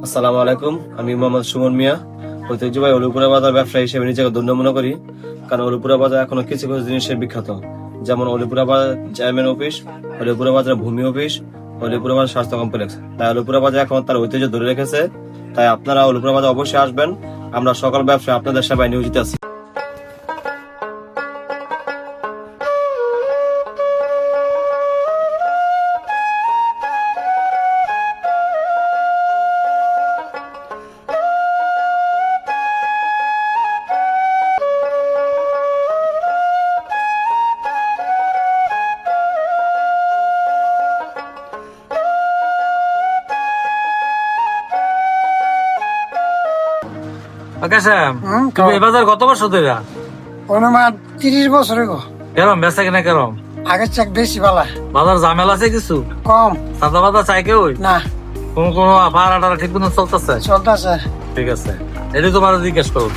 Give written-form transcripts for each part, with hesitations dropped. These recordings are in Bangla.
আসসালামু আলাইকুম, আমি মোহাম্মদ সুমন মিয়া, ঐতিহ্যবাহী অলিপুরা বাজার ব্যবসায়ী হিসেবে নিজেকে ধন্য মনে করি। কারণ অলিপুরা বাজার এখনো কিছু কিছু জিনিসে বিখ্যাত, যেমন অলিপুরা বাজার চেয়ারম্যান অফিস, অলিপুরা বাজার ভূমি অফিস, অলিপুরা বাজার স্বাস্থ্য কমপ্লেক্স। তাই অলিপুরা বাজার এখন তার ঐতিহ্য ধরে রেখেছে। তাই আপনারা অলিপুরা বাজার অবশ্যই আসবেন। আমরা সকল ব্যবসায় আপনাদের সেবায় নিয়োজিত আছি। তুমি এই বাজার কত বছর ধরে? অনুমান 30 বছরে গো। কেরম বেচা কিনা কেরম? আগের চেক বেশি বালা। বাজার ঝামেলা আছে কিছু? কম। সাদা বাজার চাই কেউ? না। কোন ভাড়া ঠিক মতো চলতেছে? চলতেছে। ঠিক আছে, এটি তোমার জিজ্ঞেস করো।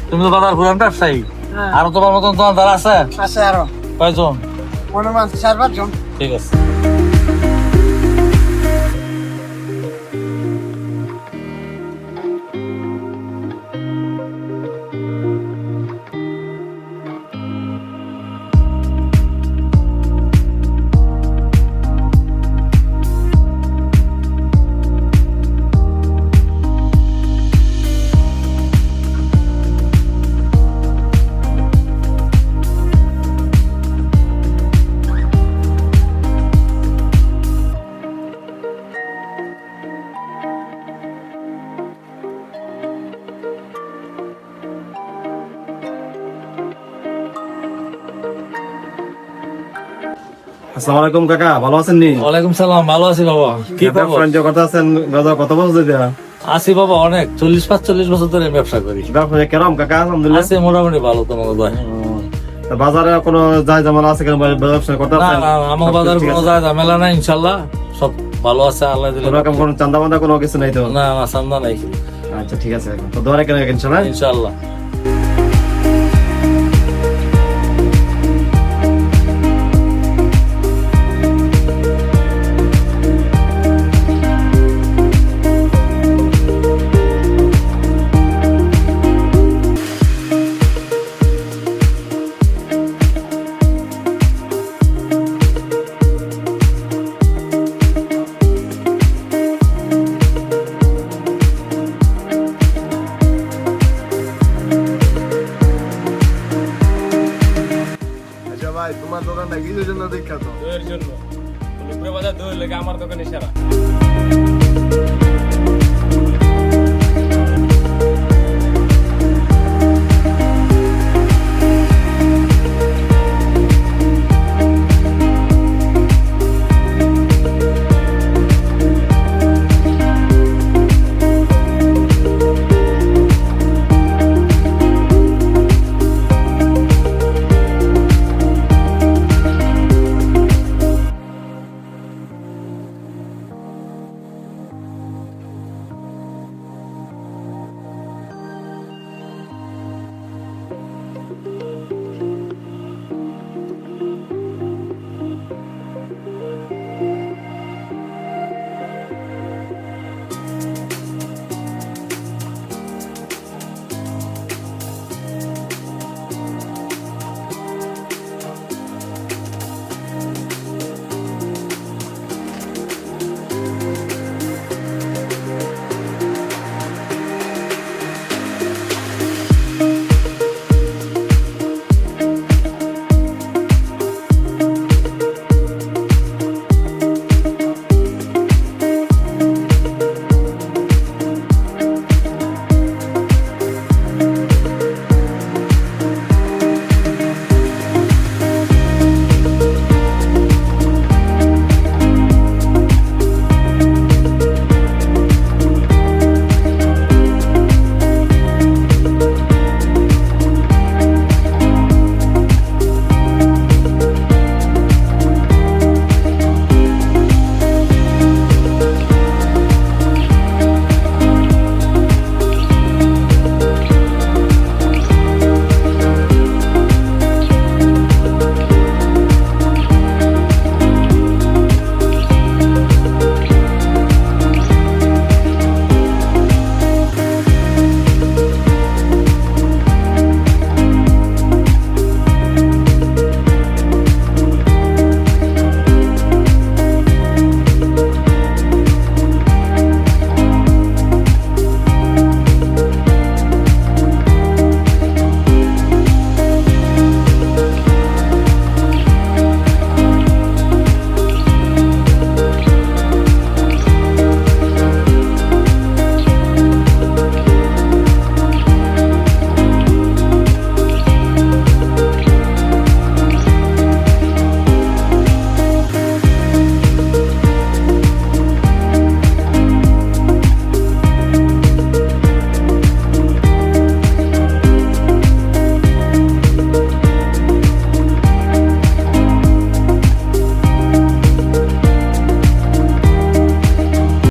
তুমি তো বাজার পুরান ব্যবসায়ী, আরো তোমার মতন তোমার দ্বারা আছে? আছে আরো। কয়জন? অনুমান 4-5 জন। ঠিক আছে। আসসালামু আলাইকুম কাকা, ভালো আছেন নি? ওয়ালাইকুম সালাম, ভালো আছি বাবা। কি খবর? ব্যবসা কথা আছেন, বাজার কত বছর ধরে? আছি বাবা, অনেক 40-45 বছর ধরে ব্যবসা করি। ব্যবসা কেরম কাকা? আলহামদুলিল্লাহ আছে মোটামুটি ভালো, তোমাকে দোয়া। বাজারে কোনো যায় ঝামেলা আছে কেন? ব্যবসা করতে না না, আমার বাজার কোনো যায় ঝামেলা নাই, ইনশাল্লাহ সব ভালো আছে, আল্লাহ দিলে। কোনো চান্দা বান্দা কোনো কিছু নাই তো? না না, চান্দা নাই। আচ্ছা ঠিক আছে, তো দোয়া রাখেন ইনশাল্লাহ। ইনশাল্লাহ। ভাই, তোমার দোকানটা কিসের জন্য বিখ্যাত? দইয়ের জন্য। অলিপুরা বাজার দই লাগে আমার দোকানে সেরা।